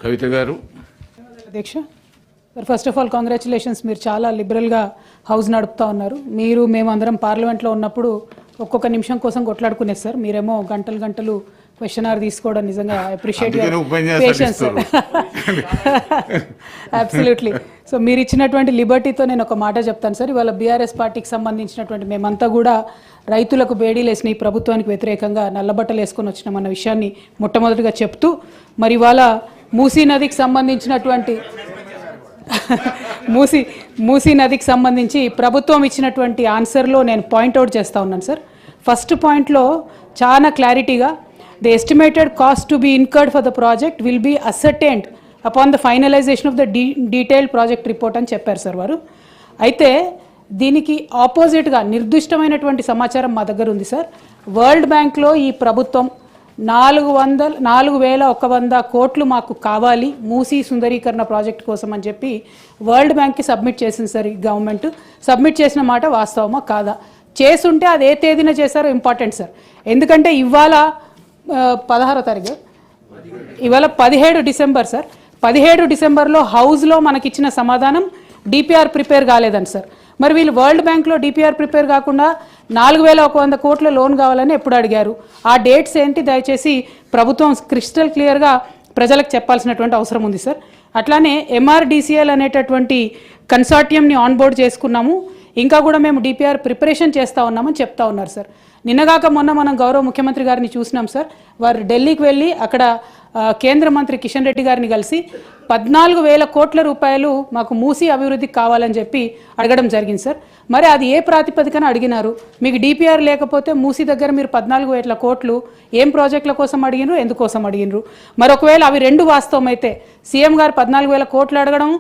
కవిత గారు. అధ్యక్ష sir, first of all congratulations. మీరు చాలా లిబరల్గా హౌస్ నడుపుతా ఉన్నారు. మీరు మేమందరం పార్లమెంట్లో ఉన్నప్పుడు ఒక్కొక్క నిమిషం కోసం కొట్లాడుకునేది సార్. మీరేమో గంటలు గంటలు క్వశ్చన్ అవర్ తీసుకోవడం నిజంగా appreciate patience sir. Absolutely. So మీరు ఇచ్చినటువంటి లిబర్టీతో నేను ఒక మాట చెప్తాను సార్. ఇవాళ బీఆర్ఎస్ పార్టీకి సంబంధించినటువంటి మేమంతా కూడా రైతులకు బేడీలు వేసిన ఈ ప్రభుత్వానికి వ్యతిరేకంగా నల్లబట్టలు వేసుకొని వచ్చినామన్న విషయాన్ని మొట్టమొదటిగా చెప్తూ, మరి ఇవాళ మూసీ నదికి సంబంధించినటువంటి మూసీ నదికి సంబంధించి ప్రభుత్వం ఇచ్చినటువంటి ఆన్సర్లో నేను పాయింట్అవుట్ చేస్తూ ఉన్నాను సార్. ఫస్ట్ పాయింట్లో చాలా క్లారిటీగా the estimated cost to be incurred for the project will be ascertained upon the finalisation of the detailed project report అని చెప్పారు సార్ వారు. అయితే దీనికి ఆపోజిట్గా నిర్దిష్టమైనటువంటి సమాచారం మా దగ్గర ఉంది సార్. వరల్డ్ బ్యాంక్లో ఈ ప్రభుత్వం 4,100 కోట్లు మాకు కావాలి మూసీ సుందరీకరణ ప్రాజెక్ట్ కోసం అని చెప్పి వరల్డ్ బ్యాంక్కి సబ్మిట్ చేసింది సార్. ఈ గవర్నమెంట్ సబ్మిట్ చేసిన మాట వాస్తవమా కాదా? చేసుంటే అది ఏ తేదీన చేశారో ఇంపార్టెంట్ సార్. ఎందుకంటే ఇవాళ 16వ తారీఖు, ఇవాళ 17 డిసెంబర్ సార్. 17 డిసెంబర్లో హౌస్లో మనకిచ్చిన సమాధానం డిపిఆర్ ప్రిపేర్ కాలేదని సార్. మరి వీళ్ళు వరల్డ్ బ్యాంక్లో డిపిఆర్ ప్రిపేర్ కాకుండా 4,100 కోట్ల లోన్ కావాలని ఎప్పుడు అడిగారు? ఆ డేట్స్ ఏంటి దయచేసి ప్రభుత్వం క్రిస్టల్ క్లియర్గా ప్రజలకు చెప్పాల్సినటువంటి అవసరం ఉంది సార్. అట్లానే ఎంఆర్డిసిఎల్ అనేటటువంటి కన్సార్టియంని ఆన్బోర్డ్ చేసుకున్నాము, ఇంకా కూడా మేము డిపిఆర్ ప్రిపరేషన్ చేస్తూ ఉన్నామని చెప్తా ఉన్నారు సార్. నిన్నగాక మొన్న మనం గౌరవ ముఖ్యమంత్రి గారిని చూసినాం సార్. వారు ఢిల్లీకి వెళ్ళి అక్కడ కేంద్ర మంత్రి కిషన్ రెడ్డి గారిని కలిసి 14,000 కోట్ల రూపాయలు మాకు మూసీ అభివృద్ధికి కావాలని చెప్పి అడగడం జరిగింది సార్. మరి అది ఏ ప్రాతిపదికన అడిగినారు? మీకు డిపిఆర్ లేకపోతే మూసీ దగ్గర మీరు 14,000 కోట్లు ఏం ప్రాజెక్టుల కోసం అడిగినరు, ఎందుకోసం అడిగినరు? మరి ఒకవేళ అవి రెండు వాస్తవం అయితే, సీఎం గారు 14,000 కోట్లు అడగడం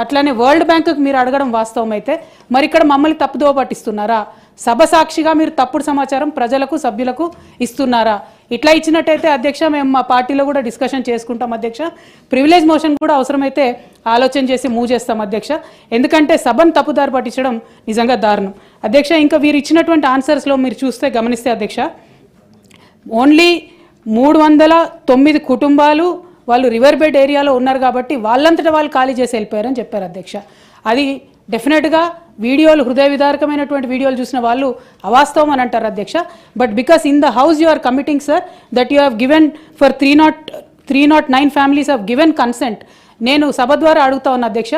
అట్లానే వరల్డ్ బ్యాంకుకి మీరు అడగడం వాస్తవం అయితే, మరి ఇక్కడ మమ్మల్ని తప్పుదోవ పట్టిస్తున్నారా? సభ సాక్షిగా మీరు తప్పుడు సమాచారం ప్రజలకు సభ్యులకు ఇస్తున్నారా? ఇట్లా ఇచ్చినట్టయితే అధ్యక్ష మేము మా పార్టీలో కూడా డిస్కషన్ చేసుకుంటాం అధ్యక్ష. ప్రివిలేజ్ మోషన్ కూడా అవసరమైతే ఆలోచన చేసి మూవ్ చేస్తాం అధ్యక్ష. ఎందుకంటే సభను తప్పుదారి పట్టించడం నిజంగా దారుణం అధ్యక్ష. ఇంకా వీరు ఇచ్చినటువంటి ఆన్సర్స్లో మీరు చూస్తే గమనిస్తే అధ్యక్ష, ఓన్లీ 309 కుటుంబాలు వాళ్ళు రివర్ బెడ్ ఏరియాలో ఉన్నారు కాబట్టి వాళ్ళంతటా వాళ్ళు ఖాళీ చేసి వెళ్ళిపోయారని చెప్పారు అధ్యక్ష. అది డెఫినెట్గా వీడియోలు హృదయ విదారకమైనటువంటి వీడియోలు చూసిన వాళ్ళు అవాస్తవం అని అంటారు అధ్యక్ష. But because in the house you are committing sir that you have given for 309 families of given consent. నేను సభ ద్వారా అడుగుతా ఉన్న అధ్యక్ష,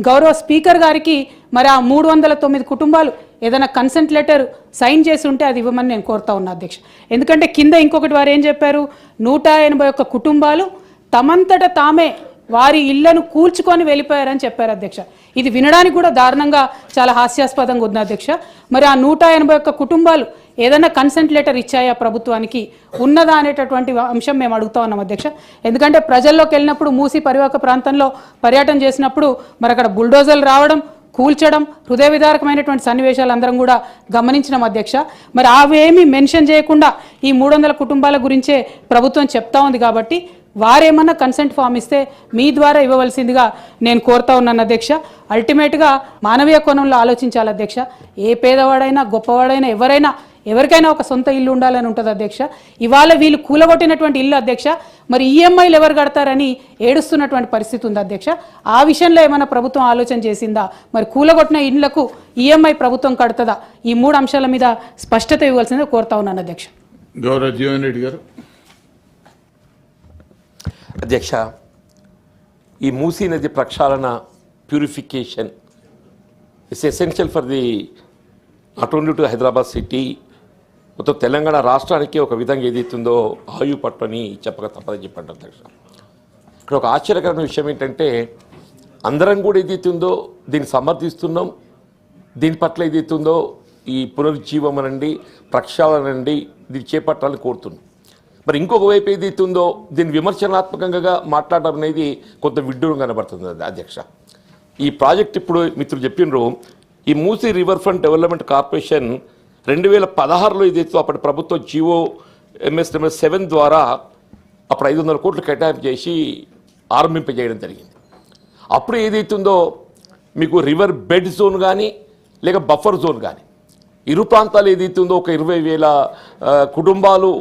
గౌరవ స్పీకర్ గారికి మరి ఆ 309 కుటుంబాలు ఏదైనా కన్సెంట్ లెటర్ సైన్ చేసి ఉంటే అది ఇవ్వమని నేను కోరుతా ఉన్నా అధ్యక్ష. ఎందుకంటే కింద ఇంకొకటి వారు ఏం చెప్పారు, 181 కుటుంబాలు తమంతట తామే వారి ఇళ్లను కూల్చుకొని వెళ్ళిపోయారని చెప్పారు అధ్యక్ష. ఇది వినడానికి కూడా దారుణంగా చాలా హాస్యాస్పదంగా ఉంది అధ్యక్ష. మరి ఆ 181 కుటుంబాలు ఏదైనా కన్సెంట్ లెటర్ ఇచ్చాయా ప్రభుత్వానికి, ఉన్నదా అనేటటువంటి అంశం మేము అడుగుతా ఉన్నాం అధ్యక్ష. ఎందుకంటే ప్రజల్లోకి వెళ్ళినప్పుడు మూసీ పరివాహక ప్రాంతంలో పర్యటన చేసినప్పుడు మరి అక్కడ బుల్డోజర్లు రావడం, కూల్చడం, హృదయ విదారకమైనటువంటి సన్నివేశాలు అందరం కూడా గమనించినాం అధ్యక్ష. మరి అవేమీ మెన్షన్ చేయకుండా ఈ 300 కుటుంబాల గురించే ప్రభుత్వం చెప్తా ఉంది కాబట్టి వారేమన్నా కన్సెంట్ ఫామ్ ఇస్తే మీ ద్వారా ఇవ్వవలసిందిగా నేను కోరుతా ఉన్నాను అధ్యక్ష. అల్టిమేట్గా మానవీయ కోణంలో ఆలోచించాలి అధ్యక్ష. ఏ పేదవాడైనా గొప్పవాడైనా ఎవరికైనా ఒక సొంత ఇల్లు ఉండాలని ఉంటుంది అధ్యక్ష. ఇవాళ వీళ్ళు కూలగొట్టినటువంటి ఇల్లు అధ్యక్ష, మరి ఈఎంఐలు ఎవరు కడతారని ఏడుస్తున్నటువంటి పరిస్థితి ఉంది అధ్యక్ష. ఆ విషయంలో ఏమైనా ప్రభుత్వం ఆలోచన చేసిందా? మరి కూలగొట్టిన ఇళ్లకు ఈఎంఐ ప్రభుత్వం కడుతుందా? ఈ 3 అంశాల మీద స్పష్టత ఇవ్వాల్సిందిగా కోరుతా ఉన్నాను అధ్యక్ష. గౌరవ జీవన్ రెడ్డి గారు. అధ్యక్ష, ఈ మూసీ నది ప్రక్షాళన purification it's essential for the not only to Hyderabad city, మొత్తం తెలంగాణ రాష్ట్రానికి ఒక విధంగా ఏదైతుందో ఆయువు పట్టని చెప్పక తప్పదని చెప్పండి అధ్యక్ష. ఇక్కడ ఒక ఆశ్చర్యకరమైన విషయం ఏంటంటే అందరం కూడా ఏదైతుందో దీన్ని సమర్థిస్తున్నాం. దీని పట్ల ఏదైతుందో ఈ పునరుజ్జీవం అనండి, ప్రక్షాళన అండి, దీన్ని చేపట్టాలని కోరుతున్నాం. మరి ఇంకొక వైపు ఏదైతుందో దీన్ని విమర్శనాత్మకంగా మాట్లాడడం అనేది కొంత విడ్డూరం కనబడుతుంది అధ్యక్ష. ఈ ప్రాజెక్ట్ ఇప్పుడు మిత్రులు చెప్పినారు, ఈ Musi river front development corporation 2016లో ఏదైతే అప్పటి ప్రభుత్వం జియో MS7 ద్వారా అప్పుడు 500 కోట్లు కేటాయింపు చేసి ఆరంభింపజేయడం జరిగింది. అప్పుడు ఏదైతుందో మీకు రివర్ బెడ్ జోన్ కానీ లేక బఫర్ జోన్ కానీ ఇరు ప్రాంతాలు ఏదైతుందో ఒక 20,000 కుటుంబాలు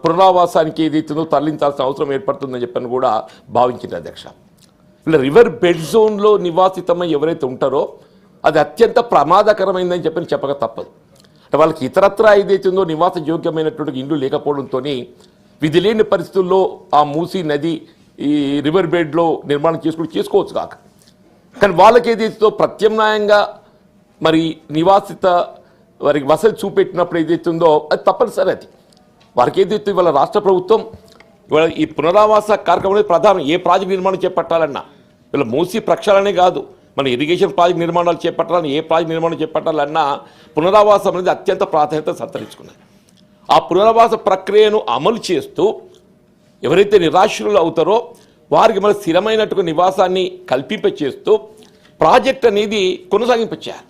పునరావాసానికి ఏదైతుందో తరలించాల్సిన అవసరం ఏర్పడుతుందని చెప్పని కూడా భావించింది అధ్యక్ష. ఇలా రివర్ బెడ్ జోన్లో నివాసితమై ఎవరైతే ఉంటారో అది అత్యంత ప్రమాదకరమైందని చెప్పక తప్పదు. అంటే వాళ్ళకి ఇతరత్రా ఏదైతుందో నివాస యోగ్యమైనటువంటి ఇండ్లు లేకపోవడంతో విధి లేని పరిస్థితుల్లో ఆ మూసీ నది ఈ రివర్ బెడ్లో నిర్మాణం చేసుకోవచ్చు కాక, కానీ వాళ్ళకి ఏదైతుందో ప్రత్యామ్నాయంగా మరి నివాసిత వారికి వసతి చూపెట్టినప్పుడు ఏదైతుందో అది తప్పనిసరి. అది వారికి ఏదైతే ఇవాళ రాష్ట్ర ప్రభుత్వం ఇవాళ ఈ పునరావాస కార్యక్రమం ప్రధానం. ఏ ప్రాజెక్ట్ నిర్మాణం చేపట్టాలన్నా ఇలా మూసీ ప్రక్షాళనే కాదు, మన ఇరిగేషన్ ప్రాజెక్ట్ నిర్మాణాలు చేపట్టాలని ఏ ప్రాజెక్ట్ నిర్మాణం చేపట్టాలన్నా పునరావాసం అనేది అత్యంత ప్రాధాన్యత సంతరించుకున్నది. ఆ పునరావాస ప్రక్రియను అమలు చేస్తూ ఎవరైతే నిరాశ్రులు అవుతారో వారికి మన స్థిరమైనటువంటి నివాసాన్ని కల్పింపచేస్తూ ప్రాజెక్ట్ అనేది కొనసాగింపచేయాలి.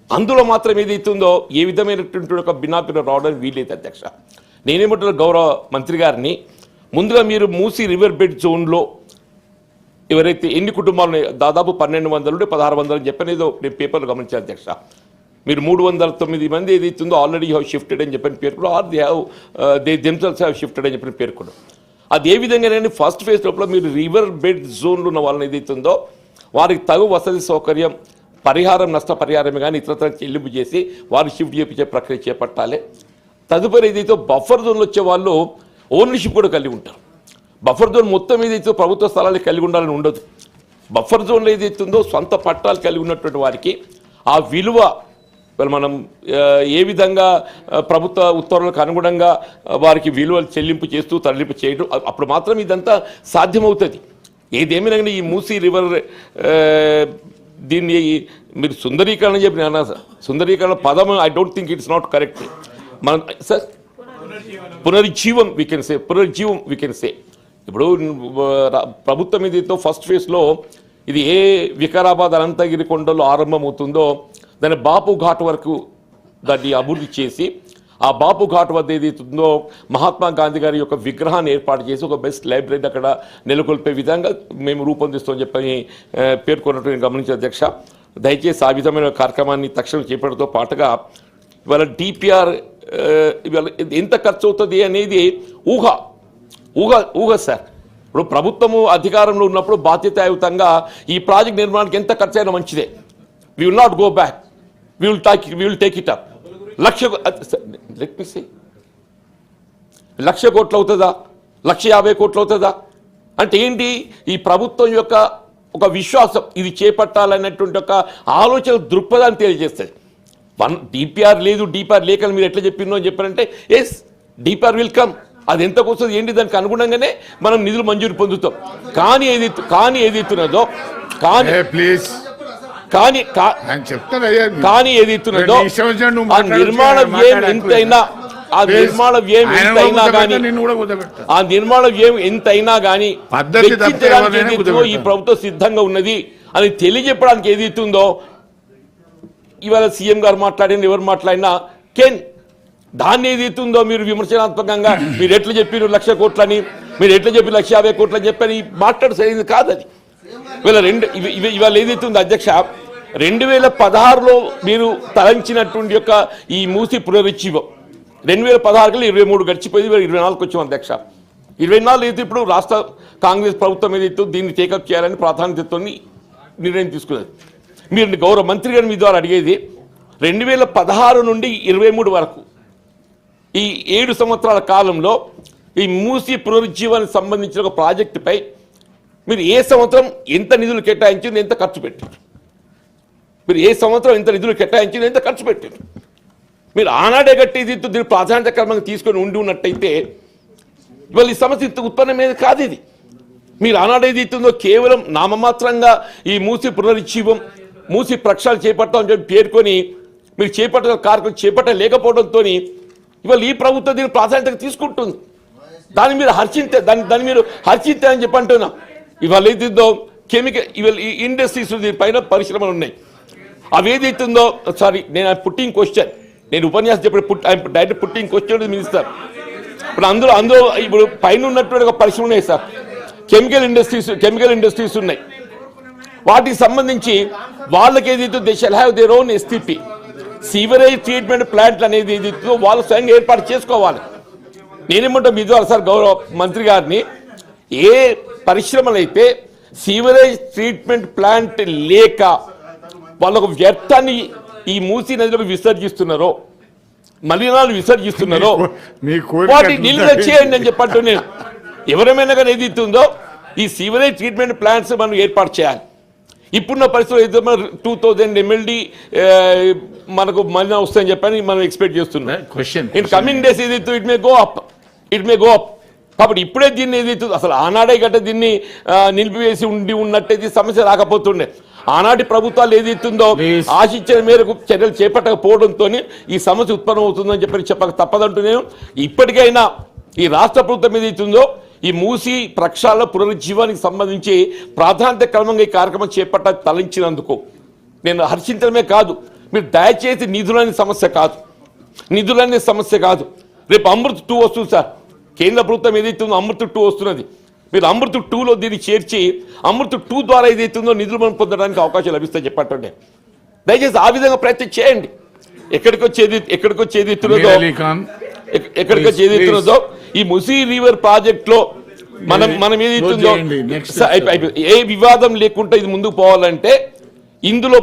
అందులో మాత్రం ఏదైతుందో ఏ విధమైనటువంటి ఒక భిన్నాభిప్రాయం రావడానికి వీలైతే అధ్యక్ష. నేనేమంటున్నా గౌరవ మంత్రి గారిని, ముందుగా మీరు మూసీ రివర్ బెడ్ జోన్లో ఎవరైతే ఎన్ని కుటుంబాలు దాదాపు 1200 నుండి 1600 అని చెప్పనేదో నేను పేపర్లో గమనించాను అధ్యక్ష. మీరు 309 మంది ఏదైతుందో ఆల్రెడీ హ్యావ్ షిఫ్టెడ్ అని చెప్పని పేర్కొన్నారు, or they themselves have shifted అని చెప్పని పేర్కొన్నారు. అది ఏ విధంగానే ఫస్ట్ ఫేజ్ లోపల మీరు రివర్ బెడ్ జోన్లో ఉన్న వాళ్ళని ఏదైతుందో వారికి తగు వసతి సౌకర్యం పరిహారం నష్టపరిహారమే కానీ ఇతరత్ర చెల్లింపు చేసి వారికి షిఫ్ట్ చేయించే ప్రక్రియ చేపట్టాలి. తదుపరి ఏదైతే బఫర్ జోన్లో వచ్చే వాళ్ళు ఓనర్షిప్ కూడా కలిగి ఉంటారు. బఫర్ జోన్ మొత్తం ఏదైతే ప్రభుత్వ స్థలాలు కలిగి ఉండాలని ఉండదు. బఫర్ జోన్లో ఏదైతుందో సొంత పట్టాలు కలిగి ఉన్నటువంటి వారికి ఆ విలువ మనం ఏ విధంగా ప్రభుత్వ ఉత్తర్వులకు అనుగుణంగా వారికి విలువలు చెల్లింపు చేస్తూ తరలింపు చేయడం, అప్పుడు మాత్రం ఇదంతా సాధ్యమవుతుంది. ఏదేమైనా ఈ మూసీ రివర్ దీన్ని మీరు సుందరీకరణ చెప్పిన అన్నా సార్, సుందరీకరణ పదం I don't think it's not correct. మన సార్ పునరుజ్జీవం వీ కెన్ సే ఇప్పుడు ప్రభుత్వం ఏదైతే ఫస్ట్ ఫేజ్లో ఇది ఏ వికారాబాద్ అనంతగిరి కొండలో ఆరంభమవుతుందో దాన్ని బాపు ఘాట్ వరకు దాన్ని అభివృద్ధి చేసి ఆ బాపు ఘాట్ వద్ద ఏదైతుందో మహాత్మా గాంధీ గారి యొక్క విగ్రహాన్ని ఏర్పాటు చేసి ఒక బెస్ట్ లైబ్రరీ అక్కడ నెలకొల్పే విధంగా మేము రూపొందిస్తామని చెప్పని పేర్కొన్నట్టు నేను గమనించిన అధ్యక్ష. దయచేసి ఆ విధమైన కార్యక్రమాన్ని తక్షణం చేపట్టడంతో పాటుగా ఇవాళ డిపిఆర్ ఇవాళ ఎంత ఖర్చు అవుతుంది అనేది ఊహ సార్. ఇప్పుడు ప్రభుత్వము అధికారంలో ఉన్నప్పుడు బాధ్యతాయుతంగా ఈ ప్రాజెక్ట్ నిర్మాణానికి ఎంత ఖర్చు అయినా మంచిదే. We will not go back, we will take it up. Let me say 1,00,000 కోట్లు అవుతుందా, 1,50,000 కోట్లు అవుతుందా అంటే ఏంటి? ఈ ప్రభుత్వం యొక్క ఒక విశ్వాసం ఇది చేపట్టాలనేటువంటి ఒక ఆలోచన దృక్పథాన్ని తెలియజేస్తుంది. డిపిఆర్ లేదు, డిపిఆర్ లేకని మీరు ఎట్లా చెప్పిందో అని చెప్పారంటే ఎస్ డిపిఆర్ విల్ కమ్. అది ఎంత వస్తుంది ఏంటి దానికి అనుగుణంగానే మనం నిధులు మంజూరు పొందుతాం. కానీ ఏదైతున్నదో ఏదైతున్నదో ఆ నిర్మాణ వ్యయం ఎంతైనా కానీ ఈ ప్రభుత్వం సిద్ధంగా ఉన్నది అని తెలియజెప్పడానికి ఏదైతుందో ఇవాళ సీఎం గారు మాట్లాడిన ఎవరు మాట్లాడినా దాన్ని ఏదైతుందో మీరు విమర్శనాత్మకంగా మీరు ఎట్లా చెప్పారు 1,00,000 కోట్లని, మీరు ఎట్లా చెప్పి 1,50,000 కోట్లని చెప్పని మాట్లాడు సరైనది కాదు. అది ఇవాళ ఏదైతుందో అధ్యక్ష 2016లో మీరు తలంచినటువంటి యొక్క ఈ మూసి పునరుజ్జీవం 2016 23 గడిచిపోయింది, 24కి వచ్చాం అధ్యక్ష. 24 అయితే ఇప్పుడు రాష్ట్ర కాంగ్రెస్ ప్రభుత్వం ఏదైతే దీన్ని టేకప్ చేయాలని ప్రాధాన్యతతో నిర్ణయం తీసుకున్నది. మీరు గౌరవ మంత్రి గారు మీ ద్వారా అడిగేది 2016 నుండి 23 వరకు ఈ 7 సంవత్సరాల కాలంలో ఈ మూసి పునరుజ్జీవానికి సంబంధించిన ఒక ప్రాజెక్టుపై మీరు ఏ సంవత్సరం ఎంత నిధులు కేటాయించింది, ఎంత ఖర్చు పెట్టారు? మీరు ఏ సంవత్సరం ఎంత నిధులు కేటాయించింది, ఎంత ఖర్చు పెట్టారు? మీరు ఆనాడే గట్టి దీన్ని ప్రాధాన్యత క్రమంగా తీసుకొని ఉన్నట్టయితే ఇవాళ ఈ సమస్య ఇంత ఉత్పన్నమేది కాదు. ఇది మీరు ఆనాడేది ఇస్తుందో కేవలం నామమాత్రంగా ఈ మూసి పునరుజ్జీవం మూసి ప్రక్షాళన చేపడతామని చెప్పి పేర్కొని మీరు చేపట్టిన కార్యక్రమం చేపట్టలేకపోవడంతో ఇవాళ ఈ ప్రభుత్వం దీన్ని ప్రాధాన్యతగా తీసుకుంటుంది. దాన్ని మీరు దాన్ని మీరు హర్షింతే అని చెప్పి అంటున్నా. ఇవాళ ఏదైతుందో కెమికల్ ఇవాళ ఈ ఇండస్ట్రీస్ దీనిపైన పరిశ్రమలు ఉన్నాయి. అవి ఏదైతుందో సారీ నేను పుట్టింగ్ క్వశ్చన్ నేను ఉపన్యాసం చెప్పిన డైరెక్ట్ పుట్టింగ్ క్వశ్చన్ మినిస్టర్ ఇప్పుడు అందులో ఇప్పుడు పైన ఉన్నటువంటి ఒక పరిశ్రమ ఉన్నాయి సార్, కెమికల్ ఇండస్ట్రీస్ ఉన్నాయి. వాటికి సంబంధించి వాళ్ళకి ఏదైతే they shall have their own STP sewerage treatment ప్లాంట్లు అనేది ఏదైతే వాళ్ళు స్వయంగా ఏర్పాటు చేసుకోవాలి. నేనేమంటా మీ ద్వారా సార్ గౌరవ మంత్రి గారిని, ఏ పరిశ్రమలు అయితే సీవరేజ్ ట్రీట్మెంట్ ప్లాంట్ లేక వాళ్ళకు వ్యర్థాన్ని ఈ మూసీ నదిలోకి విసర్జిస్తున్నారో, మలినాలు విసర్జిస్తున్నారో మీ కోరిక వాటి అట్లా నిలువ చేయండి అని చెప్పంటూ నేను ఎవరైనా కానీ ఏది ఇస్తుందో ఈ సీవరేజ్ ట్రీట్మెంట్ ప్లాంట్స్ మనం ఏర్పాటు చేయాలి. ఇప్పుడున్న పరిస్థితుల్లో అయితే మన 2000 MLD మనకు మళ్ళీ వస్తాయని చెప్పని మనం ఎక్స్పెక్ట్ చేస్తున్నాం. క్వశ్చన్ ఇన్ కమింగ్ డేస్ ఏదైతే ఇట్ మే గో అప్. కాబట్టి ఇప్పుడే దీన్ని ఏదైతే అసలు ఆనాడే గట్ట దీన్ని నిలిపివేసి ఉన్నట్టయితే సమస్య రాకపోతుండే. ఆనాటి ప్రభుత్వాలు ఏదైతుందో ఆశించిన మేరకు చర్యలు చేపట్టకపోవడంతో ఈ సమస్య ఉత్పన్నం అవుతుందని చెప్పక తప్పదంటూ నేను ఇప్పటికైనా ఈ రాష్ట్ర ప్రభుత్వం ఏదైతుందో ఈ మూసీ ప్రక్షాళన పునరుజ్జీవానికి సంబంధించి ప్రాధాన్యత క్రమంగా ఈ కార్యక్రమం చేపట్ట తలంచినందుకు నేను హర్షించడమే కాదు, మీరు దయచేసి నిధులనే సమస్య కాదు. రేపు అమృత్ 2 వస్తుంది సార్. కేంద్ర ప్రభుత్వం ఏదైతుందో అమృత్ 2 వస్తున్నది. మీరు అమృత్ 2లో దీన్ని చేర్చి అమృత్ 2 ద్వారా ఏదైతుందో నిధులు మనం పొందడానికి అవకాశం లభిస్తాయి చెప్పండి. దయచేసి ఆ విధంగా ప్రయత్నం చేయండి. ఎక్కడికి వచ్చేది ఎత్తున్నదో ఈ ముసీ రివర్ ప్రాజెక్ట్ లో మనం ఏదైతుందో ఏ వివాదం లేకుండా ఇది ముందుకు పోవాలంటే ఇందులో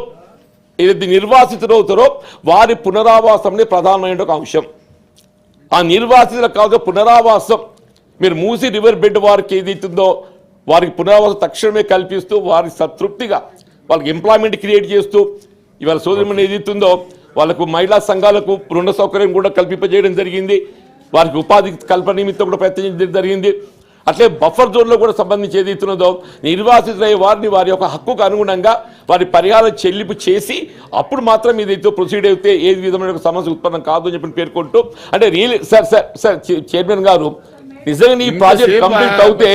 ఏదైతే నిర్వాసితులు అవుతారో వారి పునరావాసంనే ప్రధానమైన ఒక అంశం. ఆ నిర్వాసితులకు కాదు పునరావాసం, మీరు మూసీ రివర్ బెడ్ వారికి ఏదైతుందో వారికి పునరావాసం తక్షణమే కల్పిస్తూ వారి సంతృప్తిగా వాళ్ళకి ఎంప్లాయ్మెంట్ క్రియేట్ చేస్తూ ఇవాళ సోదరిమణి ఏదైతుందో వాళ్ళకు మహిళా సంఘాలకు రుణ సౌకర్యం కూడా కల్పింపజేయడం జరిగింది. వారికి ఉపాధి కల్పన నిమిత్తం కూడా ప్రయత్నించడం జరిగింది. అట్లే బఫర్ జోన్లో కూడా సంబంధించి ఏదైతున్నదో నిర్వాసితులయ్యే వారిని వారి యొక్క హక్కుకు అనుగుణంగా వారి పరిహారం చెల్లింపు చేసి అప్పుడు మాత్రం ఏదైతే ప్రొసీడ్ అయితే ఏ విధమైన సమస్య ఉత్పన్నం కాదు అని చెప్పి పేర్కొంటూ, అంటే సార్ చైర్మన్ గారు నిజంగా ఈ ప్రాజెక్ట్ కంప్లీట్ అవుతే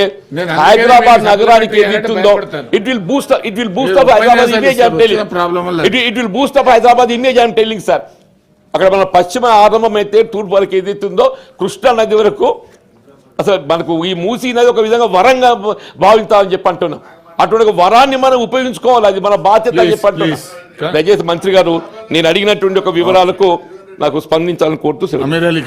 హైదరాబాద్ నగరానికి ఏదైతుందో it will Boost up Hyderabad image. I'm telling sir. అక్కడ మన పశ్చిమ ఆరంభం అయితే తూర్పు వరకు ఏదైతుందో కృష్ణా నది వరకు అసలు మనకు ఈ మూసీ నది ఒక విధంగా వరంగా భావిస్తామని చెప్పి అంటున్నాం. అటువంటి ఒక వరాన్ని మనం ఉపయోగించుకోవాలి, అది మన బాధ్యత అని చెప్పి అంటున్నాం. దయచేసి మంత్రి గారు నేను అడిగినటువంటి ఒక వివరాలకు నాకు స్పందించాలని కోరుతూ